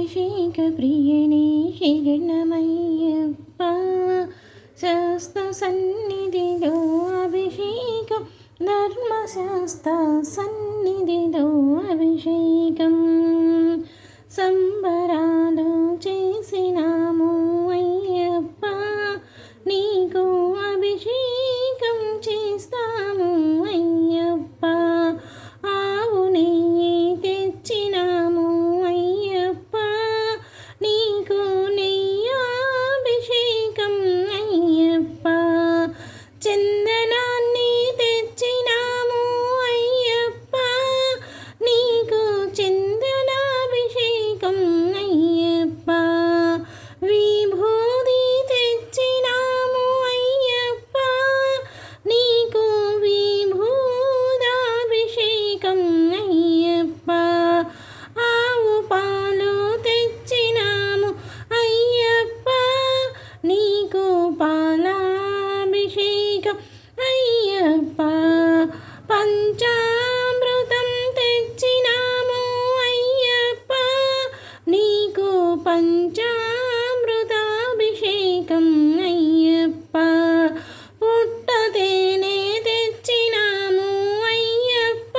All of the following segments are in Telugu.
అభిషేక ప్రియనే శరణమయ్యప్ప శాస్త్ర సన్నిధిలో అభిషేకం ధర్మశాస్త్ర సన్నిధిలో అభిషేకం సంబరాలు చేసినాము అయ్యప్ప నీకు అభిషేకం చేస్తాము అయ్యప్ప ఆవు నెయ్యి తెచ్చినాము అయ్యప్ప నీకు నెయ్యాభిషేకం అయ్యప్ప చందనాన్ని తెచ్చినాము అయ్యప్ప నీకు చందనాభిషేకం అయ్యప్ప విభూది తెచ్చినాము అయ్యప్ప నీకు విభూదాభిషేకం అయ్యప్ప ఆవు పాలు తెచ్చినాము అయ్యప్ప నీకు పాలాభిషేకం అయ్యప్ప పంచామృతం తెచ్చినాము అయ్యప్ప నీకు పంచామృతాభిషేకం అయ్యప్ప పుట్ట తేనె తెచ్చినాము అయ్యప్ప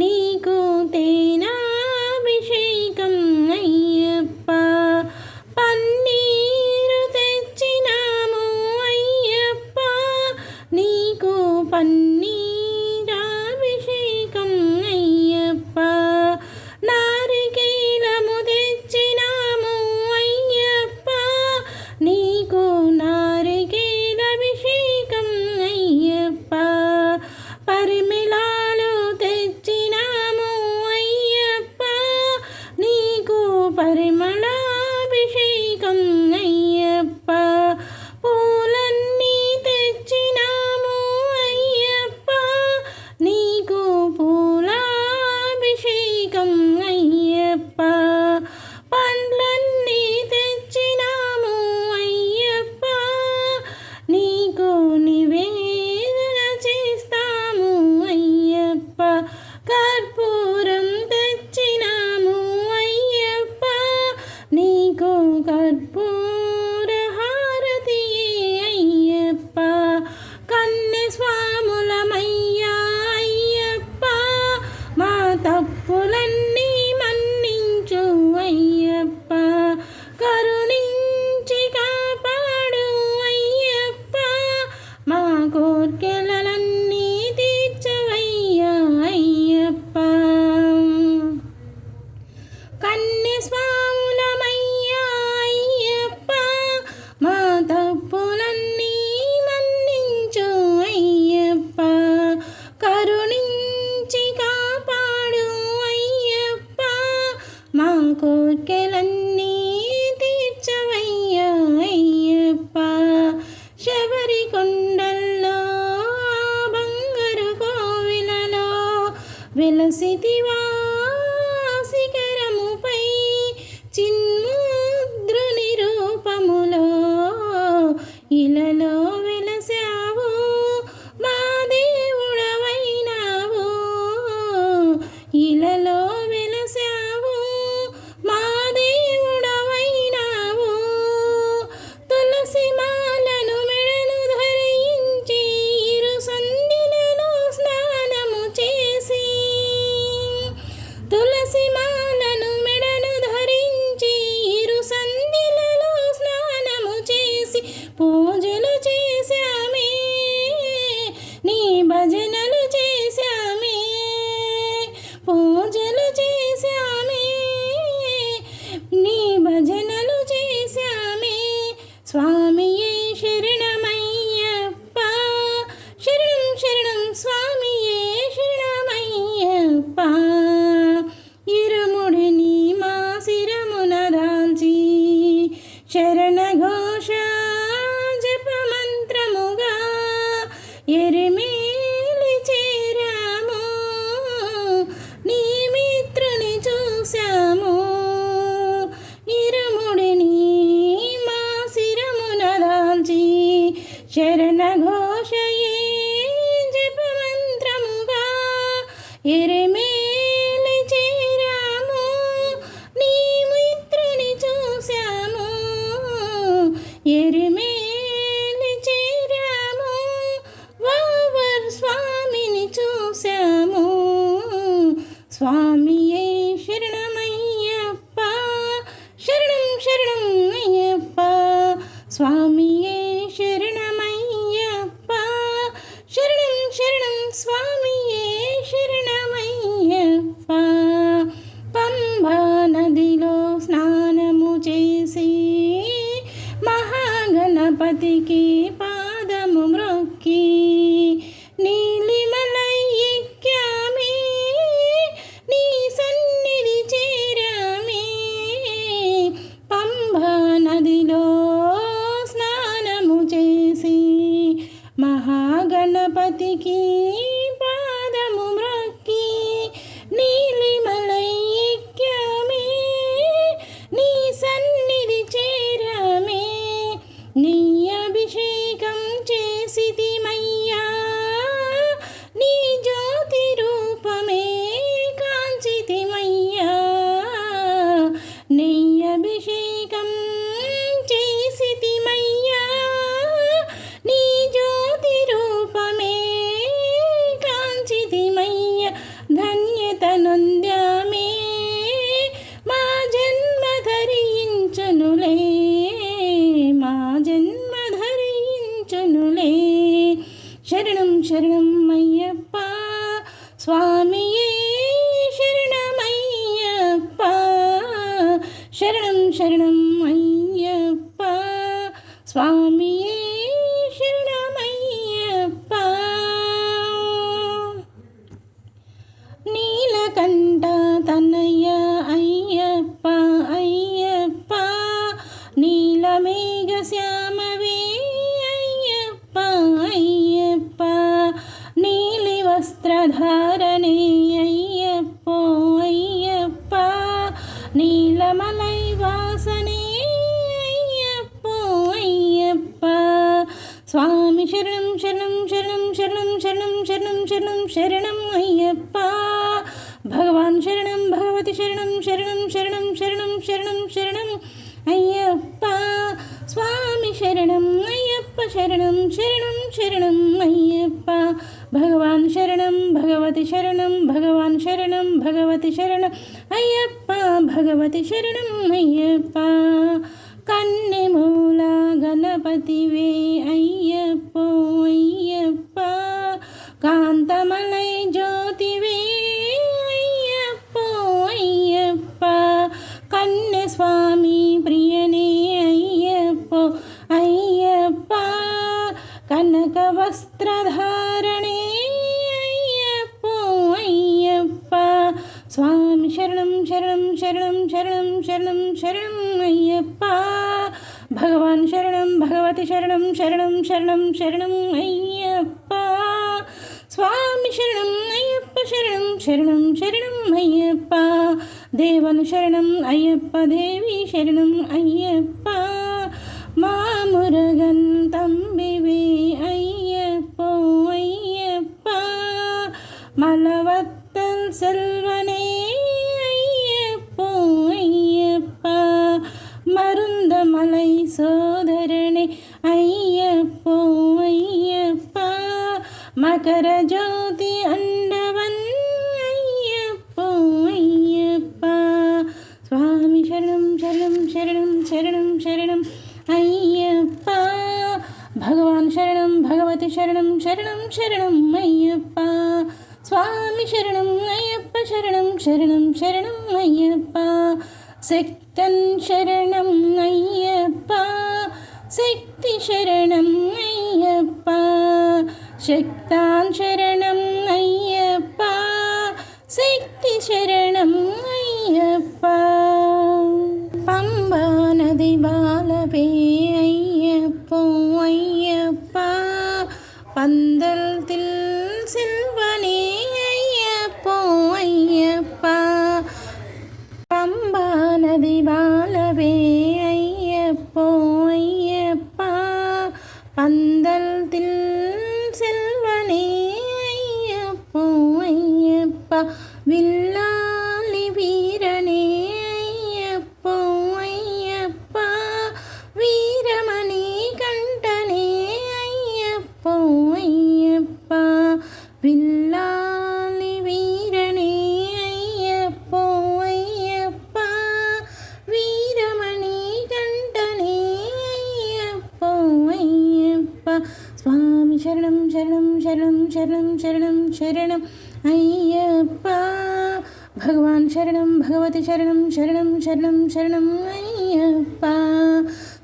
నీకు తేనాభిషేకం అయ్యప్ప పన్నీరు తెచ్చినాము అయ్యప్ప నీకు పన్నీరాభిషేకం అయ్యప్ప నారికేలము తెచ్చినాము అయ్యప్ప నీకు నారికేలాభిషేకం అయ్యప్ప పరిమళాలు తెచ్చినాము అయ్యప్ప నీకు పరిమళాభిషేకం అయ్యప్ప పూలన్నీ తెచ్చినాము అయ్యప్ప నీకు పూలాభిషేకం అయ్యప్ప పండ్లన్నీ తెచ్చినాము అయ్యప్ప నీకు నివేదన చేస్తాము అయ్యప్ప కర్పూరం తెచ్చినాము అయ్యప్ప నీకు కర్పూర హారతి అయ్యప్ప కన్నె స్వాములమయ్యా అయ్యప్ప మా తప్పులన్నీ మన్నించు అయ్యప్ప కరుణించి కాపాడు అయ్యప్ప మా కోర్కెలన్నీ తీర్చవయ్యా అయ్యప్ప కన్నె స్వాములమయ్యా అయ్యప్ప మా తప్పులన్నీ మన్నించు అయ్యప్ప కరుణించి కాపాడు అయ్యప్ప మా కోర్కెలన్నీ తీర్చవయ్యా అయ్యప్ప శబరికొండల్లో బంగారు కోవిలలో వెలసితివా శిఖరముపై చిన్ముద్రుని రూపములో ఇలలో వెలసావు మా దేవుడవైనావు ఇలలో వెలసావు మా దేవుడవైనావు తులసి మాలను మెడను ధరించి ఇరు సంధిలలో స్నానము చేసి గణపతికి పాదము మ్రొక్కి నీలిమలై ఎక్కామే నీ సన్నిధి చేరామే పంబా నదిలో స్నానము చేసి మహాగణపతికి పాదము మ్రొక్కి నీలిమలై ఎక్కామే నీ సన్నిధి చేరామే నీ అభిషేకం చేసితిమయ్యా నీ జ్యోతి రూపమే కాంచితిమయ్యా నీ అభిషేకం చేసితిమయ్యా నీ జ్యోతి రూపమే కాంచితిమయ్యా ధన్యత నొందామే మా జన్మ ధరించునులే మా జన్మ ధరించునులే శరణం శరణం అయ్యప్ప స్వామియే శరణమయ్యప్ప శరణం శరణం అయ్యప్ప స్వామియే శరణమయ్యప్ప నీలకంఠ తనయ అయ్యప్ప అయ్యప్ప నీలమేఘ శ్యామవే అయ్యప్ప అయ్యప్ప నీలి వస్త్రధారణే అయ్యప్పో అయ్యప్ప నీలమలై వాసనే అయ్యప్పో అయ్యప్ప స్వామి శరణం శరణం శరణం శరణం శరణం శరణం శరణం శరణం అయ్యప్ప భగవాన్ శరణం భగవతి శరణం శరణం శరణం శరణం శరణం శరణం అయ్యప్ప స్వామి శరణం అయ్యప్ప శరణం శరణం శరణం అయ్యప్ప భగవాన్ శరణం భగవతి శరణం భగవాన్ శరణం భగవతి శరణం అయ్యప్ప భగవతి శరణం అయ్యప్ప కన్నెమూల గణపతివే అయ్యప్పో అయ్యప్ప కాంతమలై జ్యోతివే అయ్యప్పో అయ్యప్ప కన్నె స్వామి ప్రియనే అయ్యప్పో అయ్యప్ప కనక వస్త్రధారణే అయ్యప్పో అయ్యప్ప స్వామి శరణం శరణం శరణం శరణం శరణం శరణం అయ్యప్ప భగవాన్ శరణం భగవతి శరణం శరణం శరణం శరణం అయ్యప్ప స్వామి శరణం అయ్యప్ప శరణం శరణం శరణం అయ్యప్ప దేవను శరణం అయ్యప్ప దేవి శరణం అయ్యప్ప మామురగన్ తంబివే అయ్యప్పో అయ్యప్ప మలవత్తల్ సెల్వనే అయ్యప్పో అయ్యప్ప మరుందమలై సోదరణే అయ్యప్పో అయ్యప్ప మకర జ్యోతి అండవన్ అయ్యప్పో అయ్యప్ప స్వామి శరణం శరణం శరణం శరణం శరణం అయ్యప్ప భగవాన్ శరణం భగవతి శరణం శరణం శరణం అయ్యప్ప స్వామి శరణం అయ్యప్ప శరణం శరణం శరణం అయ్యప్ప శక్తన్ శరణం అయ్యప్ప శక్తి శరణం అయ్యప్ప శక్తాన్ శరణం అయ్యప్ప శక్తి శరణం అయ్యప్ప పంబా నది బాలవే అయ్యప్పో అయ్యప్ప పందల్ తిల్ సిల్వనే అయ్యప్పో అయ్యప్ప పంబా నది బాలవే అయ్యప్పో అయ్యప్ప పందల్ తిల్ సిల్వనే అయ్యప్పో అయ్యప్ప విల్లాలి వీరనే అయ్యప్పో అయ్యప్ప వీరమణి కంటనే అయ్యప్పో అయ్యప్ప విల్లాలి వీరనే అయ్యప్పో అయ్యప్ప వీరమణి కంటనే అయ్యప్పో అయ్యప్ప స్వామి శరణం శరణం శరణం శరణం శరణం శరణం అయ్యప్ప భగవాన్ శరణం భగవతి శరణం శరణం శరణం శరణం అయ్యప్ప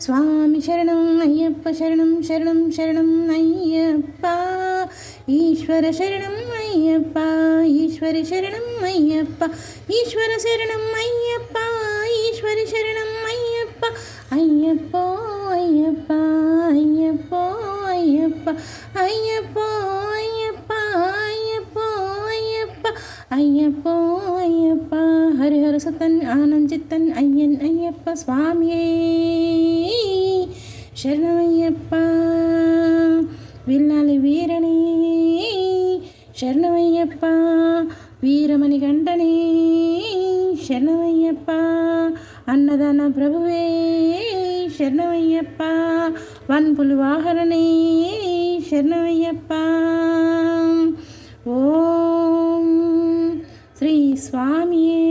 స్వామి శరణం అయ్యప్ప శరణం శరణం శరణం అయ్యప్ప ఈశ్వర శరణం అయ్యప్ప ఈశ్వరి శరణం అయ్యప్ప ఈశ్వర శరణం అయ్యప్ప ఈశ్వరి శరణం అయ్యప్ప అయ్యప్పో అయ్యప్ప అయ్యప్పో అయ్యప్ప అయ్యప్పో అయ్యప్ప అయ్యప్పో అయ్యప్ప అయ్యప్పో అయ్యప్ప హరిహర సతన్ ఆనంచిత్తన్ అయ్యన్ అయ్యప్ప స్వామియే శరణమయ్యప్ప విల్లాలి వీరని శరణమయ్యప్ప వీరమణి గంటని శరణమయ్యప్ప అన్నదాన ప్రభువే శరణమయ్యప్ప వన్పులు వాహనని శరణమయ్యప్ప ఓం శ్రీ స్వామియే